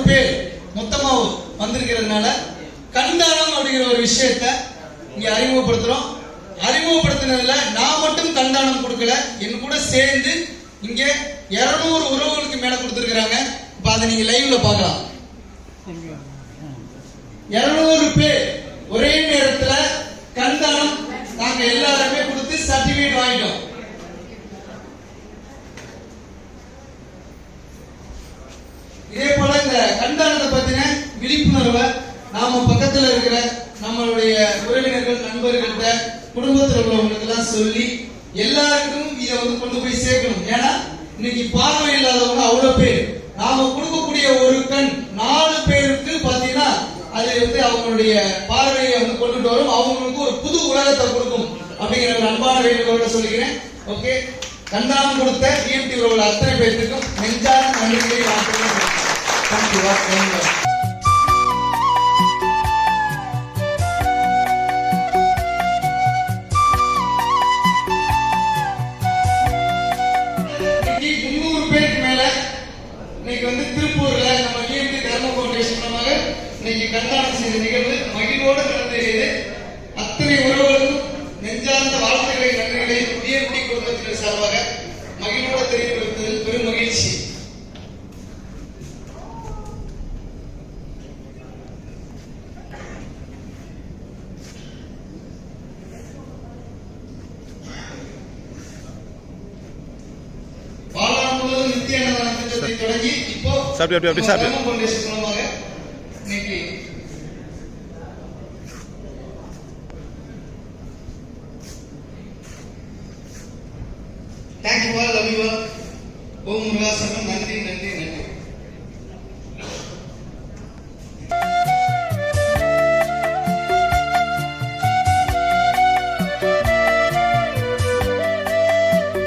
பேர் மொத்தமா வந்திருக்கிறதுனால கண்தானம் அப்படிங்கிற ஒரு விஷயத்த இங்க அறிமுகப்படுத்துறோம். அறிமுகப்படுத்தினதுல நான் மட்டும் கண்தானம் கொடுக்கல, என் கூட சேர்ந்து இங்க 200 உறவுகளுக்கு மேல கொடுத்திருக்கிறாங்க. இப்ப அதை நீங்க லைவ்ல பார்க்கலாம். 200 பேர் ஒரே நேரத்துல கண்தானம் நாங்க எல்லாருமே கொடுத்து சர்டிபிகேட் வாங்கிட்டோம். இதே போல இந்த கண்தானத்தை பத்தின விழிப்புணர்வை நாம பக்கத்துல இருக்கிற நம்மளுடைய உறவினர்கள், நண்பர்கள்ட்ட, குடும்பத்தில் உள்ளவங்களுக்கு எல்லாம் சொல்லி எல்லாருக்கும் இதை கொண்டு போய் சேர்க்கணும். ஏன்னா இன்னைக்கு பார்வை இல்லாதவங்க அவ்வளவு பேர். நாம கொடுக்கக்கூடிய ஒரு கண் 4 பேருக்கு பாத்தீங்கன்னா அது அவங்களுடைய பார்வையை கொண்டுட்டு வரும், அவங்களுக்கு ஒரு புது உலகத்தை கொடுக்கும் அப்படிங்கிற ஒரு அன்பான வேண்டுகோளோட சொல்லிக்கிறேன். ஓகே, கண்தானம் கொடுத்த EMT உறவுகள் அத்தனை பேருக்கும் நெஞ்சான நன்றிகளை வாழ்த்துக்கள். திருப்பூர்ல நம்ம EMT தர்ம ஃபவுண்டேஷன் மூலமாக இன்னைக்கு கண்தானம் செய்த நிகழ்வு மகிழ்வோடு நடந்தது. அத்தனை உறவுகளுக்கும் நெஞ்சார்ந்த வாழ்த்துக்களை, நன்றிகளை EMT குடும்பத்தினர் சார்பாக மகிழ்வோடு தெரிவிப்பதில் பெரும் மகிழ்ச்சி. தொடங்கி இப்போ ஃபவுண்டேஷன் மூலமாக இன்னைக்கு thank you all, love you all. Om Muruga சரணம். நன்றி.